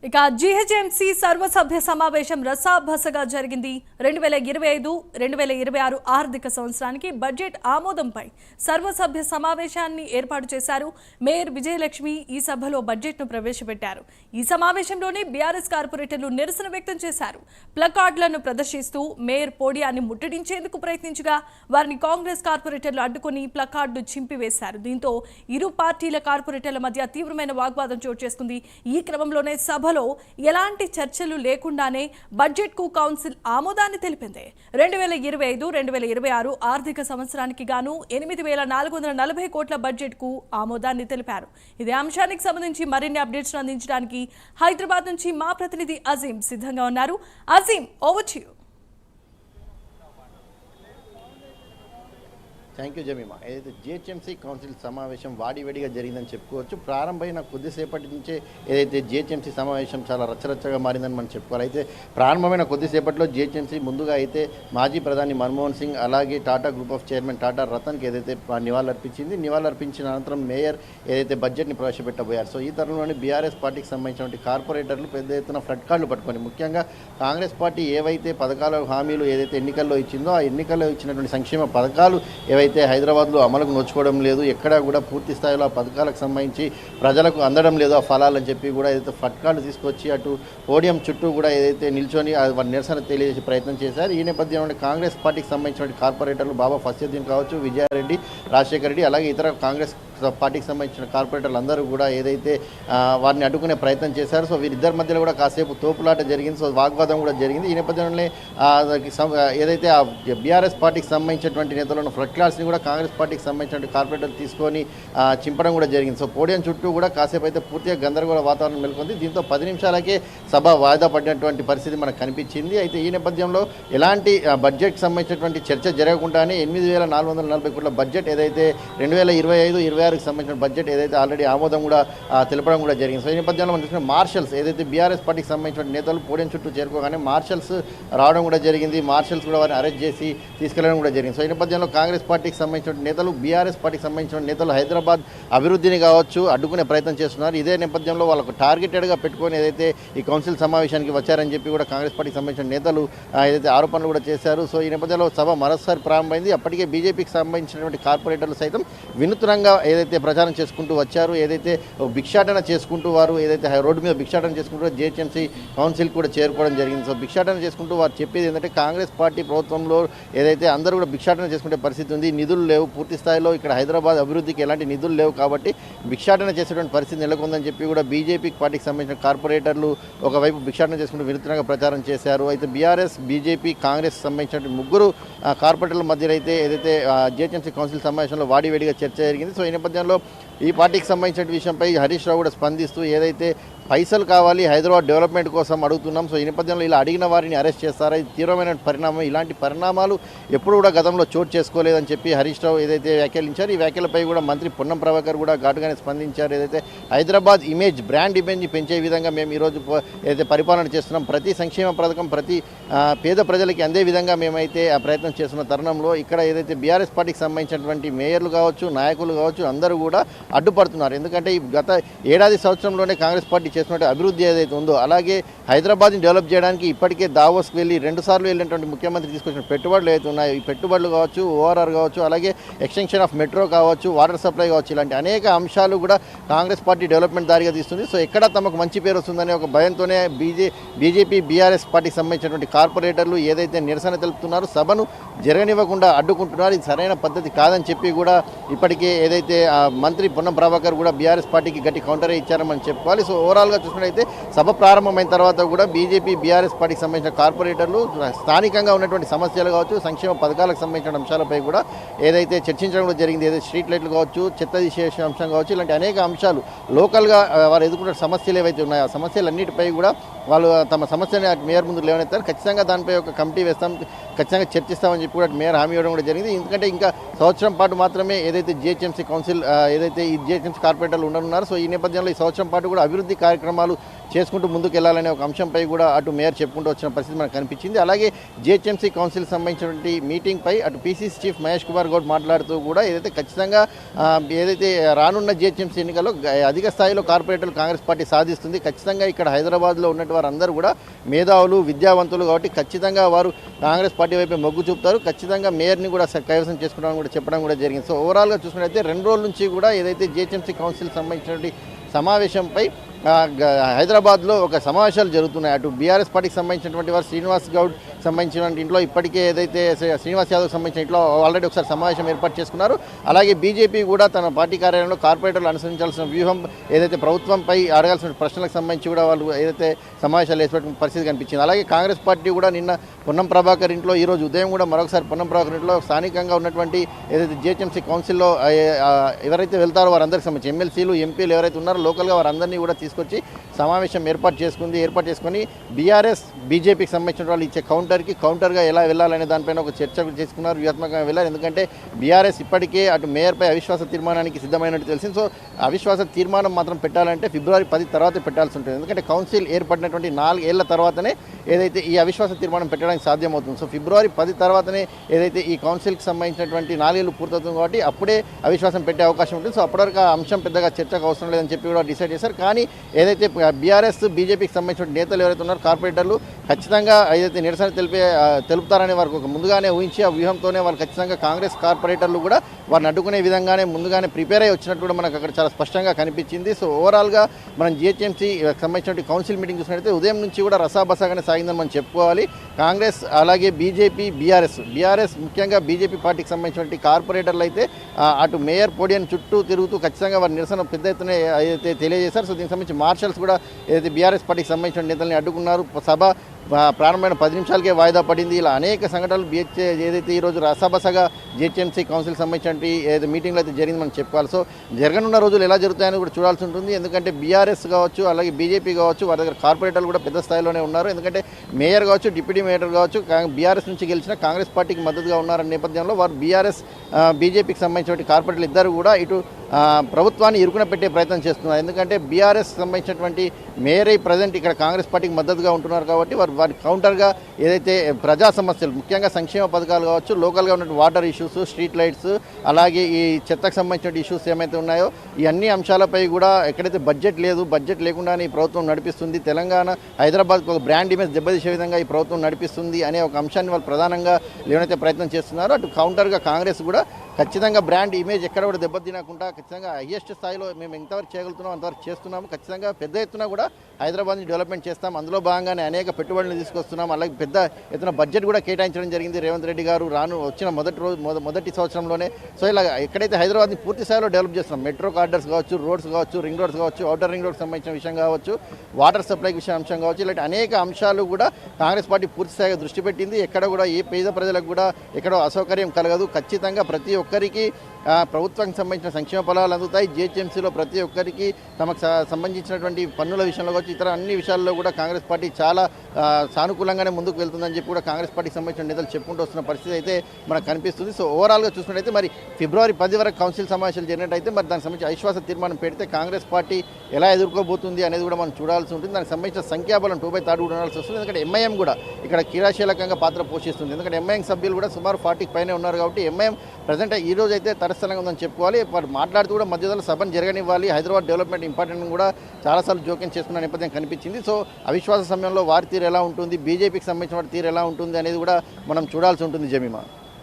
ఇక జీహెచ్ఎంసీ సర్వసభ్య సమావేశం రసాభసగా జరిగింది. 2025-2026 ఆర్థిక సంవత్సరానికి బడ్జెట్ ఆమోదంపై సర్వసభ్య సమావేశాన్ని ఏర్పాటు చేశారు. మేయర్ విజయలక్ష్మి ఈ సభలో బడ్జెట్ను ప్రవేశపెట్టారు. ఈ సమావేశంలోనే బీఆర్ఎస్ కార్పొరేటర్లు నిరసన వ్యక్తం చేశారు. ప్లకార్డులను ప్రదర్శిస్తూ మేయర్ పోడియాన్ని ముట్టడించేందుకు ప్రయత్నించగా వారిని కాంగ్రెస్ కార్పొరేటర్లు అడ్డుకుని ప్లకార్డు చింపివేశారు. దీంతో ఇరు పార్టీల కార్పొరేటర్ల మధ్య తీవ్రమైన వాగ్వాదం చోటు చేసుకుంది. ఈ క్రమంలోనే సభలో ఎలాంటి చర్చలు లేకుండానే బడ్జెట్ కు కౌన్సిల్ ఆమోదాన్ని తెలిపింది. 2025-2026 ఆర్థిక సంవత్సరానికి గాను 8,440 కోట్ల బడ్జెట్ కు ఆమోదాన్ని తెలిపారు. ఇదే అంశానికి సంబంధించి మరిన్ని అప్డేట్స్ అందించడానికి హైదరాబాద్ నుంచి మా ప్రతినిధి అజీం సిద్ధంగా ఉన్నారు. Azeem, over to you. Thank you Jemimah. ఏదైతే జిహెచ్ఎంసీ కౌన్సిల్ సమావేశం వాడివేడిగా జరిగిందని చెప్పుకోవచ్చు. ప్రారంభమైన కొద్దిసేపటి నుంచే ఏదైతే జిహెచ్ఎంసీ సమావేశం చాలా రచ్చరచ్చగా మారిందని మనం చెప్పుకోవాలి. అయితే ప్రారంభమైన కొద్దిసేపట్లో జిహెచ్ఎంసీ ముందుగా అయితే మాజీ ప్రధాని మన్మోహన్ సింగ్ అలాగే Tata group of chairman Tata రతన్కి ఏదైతే నివాళులర్పించిన అనంతరం మేయర్ ఏదైతే బడ్జెట్ని ప్రవేశపెట్టబోయారు. సో ఈ తరుణంలోనే బీఆర్ఎస్ పార్టీకి సంబంధించినటువంటి కార్పొరేటర్లు పెద్ద ఎత్తున ఫ్లడ్ కార్డులు పట్టుకొని ముఖ్యంగా కాంగ్రెస్ పార్టీ ఏవైతే పథకాల హామీలు ఏదైతే ఎన్నికల్లో ఇచ్చిందో ఆ ఎన్నికల్లో ఇచ్చినటువంటి సంక్షేమ పథకాలు ఏవైతే హైదరాబాద్లో అమలుకు నోచుకోవడం లేదు, ఎక్కడా కూడా పూర్తి స్థాయిలో ఆ పథకాలకు సంబంధించి ప్రజలకు అందడం లేదు ఆ ఫలాలని చెప్పి కూడా ఏదైతే ఫట్కాలు తీసుకొచ్చి అటు పోడియం చుట్టూ కూడా ఏదైతే నిల్చొని వారి నిరసన తెలియజేసే ప్రయత్నం చేశారు. ఈ నేపథ్యంలో కాంగ్రెస్ పార్టీకి సంబంధించిన కార్పొరేటర్లు బాబా ఫసీద్దీన్ కావచ్చు, విజయారెడ్డి, రాజశేఖర రెడ్డి అలాగే ఇతర కాంగ్రెస్ పార్టీకి సంబంధించిన కార్పొరేటర్లు అందరూ కూడా ఏదైతే వారిని అడ్డుకునే ప్రయత్నం చేశారు. సో వీరిద్దరి మధ్యలో కూడా కాసేపు తోపులాట జరిగింది. సో వాగ్వాదం కూడా జరిగింది. ఈ నేపథ్యంలోనే ఏదైతే ఆ బీఆర్ఎస్ పార్టీకి సంబంధించినటువంటి నేతలను ఫ్లడ్ క్లాస్ని కూడా కాంగ్రెస్ పార్టీకి సంబంధించిన కార్పొరేటర్లు తీసుకొని చింపడం కూడా జరిగింది. సో పోడియం చుట్టూ కూడా కాసేపు అయితే పూర్తిగా గందరగోళ వాతావరణం నెలకొంది. దీంతో 10 నిమిషాలకే సభ వాయిదా పడినటువంటి పరిస్థితి మనకు కనిపించింది. అయితే ఈ నేపథ్యంలో ఎలాంటి బడ్జెట్కి సంబంధించినటువంటి చర్చ జరగకుండానే 8,440 కోట్ల బడ్జెట్ ఏదైతే 2025-26 సంబంధించిన బడ్జెట్ ఏదైతే ఆల్రెడీ ఆమోదం కూడా తెలపడం కూడా జరిగింది. సో ఈ నేపథ్యంలో మనం చూసిన మార్షల్స్ ఏదైతే బీఆర్ఎస్ పార్టీకి సంబంధించిన నేతలు పోడియం చుట్టూ చేరుకోగానే మార్షల్స్ రావడం కూడా జరిగింది. మార్షల్స్ కూడా వారిని అరెస్ట్ చేసి తీసుకెళ్లడం కూడా జరిగింది. సో ఈ నేపథ్యంలో కాంగ్రెస్ పార్టీకి సంబంధించిన నేతలు బీఆర్ఎస్ పార్టీకి సంబంధించిన నేతలు హైదరాబాద్ అభివృద్ధిని కావచ్చు అడ్డుకునే ప్రయత్నం చేస్తున్నారు. ఇదే నేపథ్యంలో వాళ్ళకు టార్గెటెడ్గా పెట్టుకొని ఏదైతే ఈ కౌన్సిల్ సమావేశానికి వచ్చారని చెప్పి కూడా కాంగ్రెస్ పార్టీకి సంబంధించిన నేతలు ఏదైతే ఆరోపణలు కూడా చేశారు. సో ఈ నేపథ్యంలో సభ మరోసారి ప్రారంభమైంది. అప్పటికే బీజేపీకి సంబంధించినటువంటి కార్పొరేటర్లు సైతం వినూత్నంగా ఏదైతే ప్రచారం చేసుకుంటూ వచ్చారు, ఏదైతే భిక్షాటన చేసుకుంటూ వారు ఏదైతే రోడ్డు మీద భిక్షాటన చేసుకుంటూ జిహెచ్ఎంసీ కౌన్సిల్ కూడా చేరుకోవడం జరిగింది. సో భిక్షాటన చేసుకుంటూ వారు చెప్పేది ఏంటంటే కాంగ్రెస్ పార్టీ ప్రభుత్వంలో ఏదైతే అందరూ కూడా భిక్షాటన చేసుకునే పరిస్థితి ఉంది, నిధులు లేవు, పూర్తి స్థాయిలో ఇక్కడ హైదరాబాద్ అభివృద్ధికి ఎలాంటి నిధులు లేవు కాబట్టి భిక్షాటన చేసేటువంటి పరిస్థితి నెలకొందని చెప్పి కూడా బీజేపీ పార్టీకి సంబంధించిన కార్పొరేటర్లు ఒకవైపు భిక్షాటన చేసుకుంటూ వినూత్నంగా ప్రచారం చేశారు. అయితే బీఆర్ఎస్, బీజేపీ, కాంగ్రెస్ సంబంధించిన ముగ్గురు కార్పొరేటర్ల మధ్య అయితే ఏదైతే జిహెచ్ఎంసీ కౌన్సిల్ సమావేశంలో వాడివేడిగా చర్చ జరిగింది. సో ఈ నేపథ్యంలో ఈ పార్టీకి సంబంధించిన విషయంపై హరీష్ రావు కూడా స్పందిస్తూ ఏదైతే పైసలు కావాలి హైదరాబాద్ డెవలప్మెంట్ కోసం అడుగుతున్నాం, సో ఈ నేపథ్యంలో ఇలా అడిగిన వారిని అరెస్ట్ చేస్తారా, ఇది తీవ్రమైన పరిణామం, ఇలాంటి పరిణామాలు ఎప్పుడు కూడా గతంలో చోటు చేసుకోలేదని చెప్పి హరీష్ రావు ఏదైతే వ్యాఖ్యలించారు. ఈ వ్యాఖ్యలపై కూడా మంత్రి పొన్నం ప్రభాకర్ కూడా ఘాటుగానే స్పందించారు. ఏదైతే హైదరాబాద్ బ్రాండ్ ఇమేజ్ని పెంచే విధంగా మేము ఈరోజు ఏదైతే పరిపాలన చేస్తున్నాం, ప్రతి సంక్షేమ పథకం ప్రతి పేద ప్రజలకి అందే విధంగా మేమైతే ఆ ప్రయత్నం చేస్తున్న తరుణంలో ఇక్కడ ఏదైతే బీఆర్ఎస్ పార్టీకి సంబంధించినటువంటి మేయర్లు కావచ్చు, నాయకులు కావచ్చు అందరూ కూడా అడ్డుపడుతున్నారు. ఎందుకంటే ఈ గత ఏడాది సంవత్సరంలోనే కాంగ్రెస్ పార్టీ చేసినటువంటి అభివృద్ధి ఏదైతే ఉందో అలాగే హైదరాబాద్ని డెవలప్ చేయడానికి ఇప్పటికే దావోస్కి వెళ్ళి 2 సార్లు వెళ్ళినటువంటి ముఖ్యమంత్రి తీసుకొచ్చిన పెట్టుబడులు ఏవైతే ఉన్నాయో ఈ పెట్టుబడులు కావచ్చు, ఓఆర్ఆర్ కావచ్చు, అలాగే ఎక్స్టెన్షన్ ఆఫ్ మెట్రో కావచ్చు, వాటర్ సప్లై కావచ్చు, ఇలాంటి అనేక అంశాలు కూడా కాంగ్రెస్ పార్టీ డెవలప్మెంట్ దారిగా తీస్తుంది. సో ఎక్కడ తమకు మంచి పేరు వస్తుందనే ఒక భయంతోనే బీజేపీ, బీఆర్ఎస్ పార్టీకి సంబంధించినటువంటి కార్పొరేటర్లు ఏదైతే నిరసన తెలుపుతున్నారో సభను జరగనివ్వకుండా అడ్డుకుంటున్నారు. ఇది సరైన పద్ధతి కాదని చెప్పి కూడా ఇప్పటికే ఏదైతే మంత్రి పొన్నం ప్రభాకర్ కూడా బీఆర్ఎస్ పార్టీకి గట్టి కౌంటర్ ఇచ్చారని చెప్పుకోవాలి. సో ఓవరాల్గా చూసినట్లయితే సభ ప్రారంభమైన తర్వాత కూడా బీజేపీ, బీఆర్ఎస్ పార్టీకి సంబంధించిన కార్పొరేటర్లు స్థానికంగా ఉన్నటువంటి సమస్యలు కావచ్చు, సంక్షేమ పథకాలకు సంబంధించిన అంశాలపై కూడా ఏదైతే చర్చించడం కూడా జరిగింది. ఏదైతే స్ట్రీట్ లైట్లు కావచ్చు, చెత్త తీసేసే అంశం కావచ్చు, ఇలాంటి అనేక అంశాలు లోకల్గా వారు ఎదుర్కొన్న సమస్యలు ఏవైతే ఉన్నాయో ఆ సమస్యలన్నిటిపై కూడా వాళ్ళు తమ సమస్యని మేయర్ ముందు లేవనెత్తారు. ఖచ్చితంగా దానిపై ఒక కమిటీ వేస్తాం, ఖచ్చితంగా చర్చిస్తామని చెప్పి కూడా మేయర్ హామీ ఇవ్వడం కూడా జరిగింది. ఎందుకంటే ఇంకా సంవత్సరం పాటు మాత్రమే ఏదైతే జిహెచ్ఎంసీ కౌన్సిల్ ఏదైతే ఈ జిహెచ్ఎంసీ కార్పొరేటర్లు ఉండనున్నారు. సో ఈ నేపథ్యంలో ఈ సంవత్సరం పాటు కూడా అభివృద్ధి కార్యక్రమాలు చేసుకుంటూ ముందుకు వెళ్ళాలనే ఒక అంశంపై కూడా అటు మేయర్ చెప్పుకుంటూ వచ్చిన పరిస్థితి మనకు కనిపించింది. అలాగే జిహెచ్ఎంసీ కౌన్సిల్ సంబంధించినటువంటి మీటింగ్పై అటు పీసీసీ చీఫ్ మహేష్ కుమార్ గౌడ్ మాట్లాడుతూ కూడా ఏదైతే ఖచ్చితంగా ఏదైతే రానున్న జిహెచ్ఎంసీ ఎన్నికల్లో అధిక స్థాయిలో కార్పొరేటర్లు కాంగ్రెస్ పార్టీ సాధిస్తుంది. ఖచ్చితంగా ఇక్కడ హైదరాబాద్లో ఉన్నటువంటి వారందరూ కూడా మేధావులు విద్యావంతులు కాబట్టి ఖచ్చితంగా వారు కాంగ్రెస్ పార్టీ వైపు మొగ్గు చూపుతారు. ఖచ్చితంగా మేయర్ని కూడా కైవసం చేసుకుంటామని కూడా చెప్పడం కూడా జరిగింది. సో ఓవరాల్గా చూసుకున్నట్లయితే 2 రోజుల నుంచి కూడా ఏదైతే జిహెచ్ఎంసీ కౌన్సిల్ సంబంధించినటువంటి సమావేశంపై హైదరాబాద్లో ఒక సమావేశాలు జరుగుతున్నాయి. అటు బీఆర్ఎస్ పార్టీకి సంబంధించినటువంటి వారు శ్రీనివాస్ గౌడ్ సంబంధించిన ఇంట్లో ఇప్పటికే ఏదైతే శ్రీనివాస్ యాదవ్ సంబంధించిన ఇంట్లో ఆల్రెడీ ఒకసారి సమావేశం ఏర్పాటు చేసుకున్నారు. అలాగే బీజేపీ కూడా తన పార్టీ కార్యాలయంలో కార్పొరేటర్లు అనుసరించాల్సిన వ్యూహం ఏదైతే ప్రభుత్వంపై అడగాల్సిన ప్రశ్నలకు సంబంధించి కూడా వాళ్ళు ఏదైతే సమావేశాలు ఏర్పడిన పరిస్థితి కనిపించింది. అలాగే కాంగ్రెస్ పార్టీ కూడా నిన్న పొన్నం ప్రభాకర్ ఇంట్లో ఈరోజు ఉదయం కూడా మరొకసారి పొన్నం ప్రభాకర్ ఇంట్లో స్థానికంగా ఉన్నటువంటి ఏదైతే జిహెచ్ఎంసీ కౌన్సిల్లో ఎవరైతే వెళ్తారో వారందరికీ సంబంధించి ఎమ్మెల్సీలు ఎంపీలు ఎవరైతే ఉన్నారో లోకల్గా వారందరినీ కూడా తీసుకొచ్చి సమావేశం ఏర్పాటు చేసుకొని బీఆర్ఎస్ బీజేపీకి సంబంధించిన వాళ్ళు ఇచ్చే కౌంటర్గా ఎలా వెళ్ళాలనే దానిపైన ఒక చర్చ చేసుకున్నారు. వ్యూహాత్మకంగా వెళ్ళారు. ఎందుకంటే బీఆర్ఎస్ ఇప్పటికే అటు మేయర్పై అవిశ్వాస తీర్మానానికి సిద్ధమైనట్టు తెలిసింది. సో అవిశ్వాస తీర్మానం మాత్రం పెట్టాలంటే ఫిబ్రవరి 10 తర్వాత పెట్టాల్సి ఉంటుంది. ఎందుకంటే కౌన్సిల్ ఏర్పడినటువంటి 4 ఏళ్ల తర్వాతనే ఏదైతే ఈ అవిశ్వాస తీర్మానం పెట్టడానికి సాధ్యమవుతుంది. సో ఫిబ్రవరి 10 తర్వాతనే ఏదైతే ఈ కౌన్సిల్కి సంబంధించినటువంటి 4 ఏళ్ళు పూర్తవుతుంది కాబట్టి అప్పుడే అవిశ్వాసం పెట్టే అవకాశం ఉంటుంది. సో అప్పటివరకు ఆ అంశం పెద్దగా చర్చకు అవసరం లేదని చెప్పి కూడా డిసైడ్ చేశారు. కానీ ఏదైతే బీఆర్ఎస్ బీజేపీకి సంబంధించిన నేతలు ఎవరైతే ఉన్నారో కార్పొరేటర్లు ఖచ్చితంగా ఏదైతే నిరసన తెలుపుతారనే వారికి ఒక ముందుగానే ఊహించి ఆ వ్యూహంతోనే వాళ్ళు ఖచ్చితంగా కాంగ్రెస్ కార్పొరేటర్లు కూడా వారిని అడ్డుకునే విధంగానే ముందుగానే ప్రిపేర్ అయ్యి వచ్చినట్టు కూడా మనకు అక్కడ చాలా స్పష్టంగా కనిపించింది. సో ఓవరాల్గా మనం జిహెచ్ఎంసీ సంబంధించిన కౌన్సిల్ మీటింగ్ చూసినట్లయితే ఉదయం నుంచి కూడా రసాబసాగానే సాగిందని మనం చెప్పుకోవాలి. కాంగ్రెస్ అలాగే బీజేపీ బీఆర్ఎస్ ముఖ్యంగా బీజేపీ పార్టీకి సంబంధించిన కార్పొరేటర్లు అయితే అటు మేయర్ పోడియం చుట్టూ తిరుగుతూ ఖచ్చితంగా వారి నిరసన పెద్ద ఎత్తున అయితే తెలియజేశారు. సో దీనికి సంబంధించి మార్షల్స్ కూడా ఏదైతే బీఆర్ఎస్ పార్టీకి సంబంధించిన నేతల్ని అడ్డుకున్నారు. సభ ప్రారంభమైన 10 నిమిషాలకే వాయిదా పడింది. ఇలా అనేక సంఘటనలు ఏదైతే ఈరోజు రసాబసగా జిహెచ్ఎంసీ కౌన్సిల్ సంబంధించిన ఏదైతే మీటింగ్లో అయితే జరిగింది మనం చెప్పుకోవాలి. సో జరగనున్న రోజులు ఎలా జరుగుతాయని కూడా చూడాల్సి ఉంటుంది. ఎందుకంటే బీఆర్ఎస్ కావచ్చు అలాగే బీజేపీ కావచ్చు వారి దగ్గర కార్పొరేటర్లు కూడా పెద్ద స్థాయిలోనే ఉన్నారు. ఎందుకంటే మేయర్ కావచ్చు డిప్యూటీ మేయర్ కావచ్చు బీఆర్ఎస్ నుంచి గెలిచిన కాంగ్రెస్ పార్టీకి మద్దతుగా ఉన్నారన్న నేపథ్యంలో వారు బీఆర్ఎస్ బీజేపీకి సంబంధించిన కార్పొరేటర్లు ఇద్దరు కూడా ఇటు ప్రభుత్వాన్ని ఇరుకున పెట్టే ప్రయత్నం చేస్తున్నారు. ఎందుకంటే బీఆర్ఎస్ సంబంధించినటువంటి మేయర్ ప్రజెంట్ ఇక్కడ కాంగ్రెస్ పార్టీకి మద్దతుగా ఉంటున్నారు కాబట్టి వారి కౌంటర్గా ఏదైతే ప్రజా సమస్యలు ముఖ్యంగా సంక్షేమ పథకాలు కావచ్చు లోకల్గా ఉన్న వాటర్ ఇష్యూస్ స్ట్రీట్ లైట్స్ అలాగే ఈ చెత్తకు సంబంధించిన ఇష్యూస్ ఏమైతే ఉన్నాయో ఈ అన్ని అంశాలపై కూడా ఎక్కడైతే బడ్జెట్ లేకుండానే ఈ ప్రభుత్వం నడిపిస్తుంది. తెలంగాణ హైదరాబాద్కు ఒక బ్రాండ్ ఇమేజ్ దెబ్బతీసే విధంగా ఈ ప్రభుత్వం నడిపిస్తుంది అనే ఒక అంశాన్ని వాళ్ళు ప్రధానంగా లేవనైతే ప్రయత్నం చేస్తున్నారు. అటు కౌంటర్గా కాంగ్రెస్ కూడా ఖచ్చితంగా బ్రాండ్ ఇమేజ్ ఎక్కడ కూడా దెబ్బతినకుండా ఖచ్చితంగా హైయెస్ట్ స్థాయిలో మేము ఎంతవరకు చేయగలుగుతున్నాం అంతవరకు చేస్తున్నాము. ఖచ్చితంగా పెద్ద ఎత్తున కూడా హైదరాబాద్ని డెవలప్మెంట్ చేస్తాం. అందులో భాగంగానే అనేక పెట్టుబడులు తీసుకొస్తున్నాం. అలాగే పెద్ద ఎత్తున బడ్జెట్ కూడా కేటాయించడం జరిగింది రేవంత్ రెడ్డి గారు వచ్చిన మొదటి సంవత్సరంలోనే. సో ఇలా ఎక్కడైతే హైదరాబాద్ని పూర్తి స్థాయిలో డెవలప్ చేస్తున్నాం మెట్రో కారిడార్స్ కావచ్చు రోడ్స్ కావచ్చు రింగ్ రోడ్స్ కావచ్చు ఔటర్ రింగ్ రోడ్స్ సంబంధించిన విషయం కావచ్చు వాటర్ సప్లై అంశం కావచ్చు ఇలాంటి అనేక అంశాలు కూడా కాంగ్రెస్ పార్టీ పూర్తి స్థాయిగా దృష్టి పెట్టింది. ఎక్కడ కూడా ఏ పేద ప్రజలకు కూడా ఎక్కడో అసౌకర్యం కలగదు. ఖచ్చితంగా ప్రతి ఒక్కరికి ప్రభుత్వానికి సంబంధించిన సంక్షేమ ఫలాలు అందుతాయి. జిహెచ్ఎంసీలో ప్రతి ఒక్కరికి తమకు సంబంధించినటువంటి పన్నుల విషయంలో కావచ్చు ఇతర అన్ని విషయాల్లో కూడా కాంగ్రెస్ పార్టీ చాలా సానుకూలంగానే ముందుకు వెళ్తుందని చెప్పి కూడా కాంగ్రెస్ పార్టీకి సంబంధించిన నేతలు చెప్పుకుంటూ వస్తున్న పరిస్థితి అయితే మనకు కనిపిస్తుంది. సో ఓవరాల్గా చూసినట్టయితే మరి ఫిబ్రవరి 10 వరకు కౌన్సిల్ సమావేశాలు జరిగినట్టయితే మరి దానికి సంబంధించి అవిశ్వాస తీర్మానం పెడితే కాంగ్రెస్ పార్టీ ఎలా ఎదుర్కోబోతుంది అనేది కూడా మనం చూడాల్సి ఉంటుంది. దానికి సంబంధించిన సంఖ్యాబలం 2/3 కూడా ఉండాల్సి వస్తుంది. ఎందుకంటే ఎంఐఎం కూడా ఇక్కడ క్రియాశీలకంగా పాత్ర పోషిస్తుంది. ఎందుకంటే ఎంఐఎం సభ్యులు కూడా సుమారు 40కి పైనే ఉన్నారు కాబట్టి ఎంఐఎం ప్రజెంట్ ఈ రోజు అయితే తరస్థలంగా ఉందని చెప్పుకోవాలి. వారు మాట్లాడుతూ కూడా మధ్యలో సభను జరగనివ్వాలి హైదరాబాద్ డెవలప్మెంట్ ఇంపార్టెంట్ కూడా చాలాసార్లు జోక్యం చేసుకున్న నేపథ్యం కనిపించింది. సో అవిశ్వాస సమయంలో వారి తీరు ఎలా ఉంటుంది బీజేపీకి సంబంధించిన వారి తీరు ఎలా ఉంటుంది అనేది కూడా మనం చూడాల్సి ఉంటుంది జమీమా.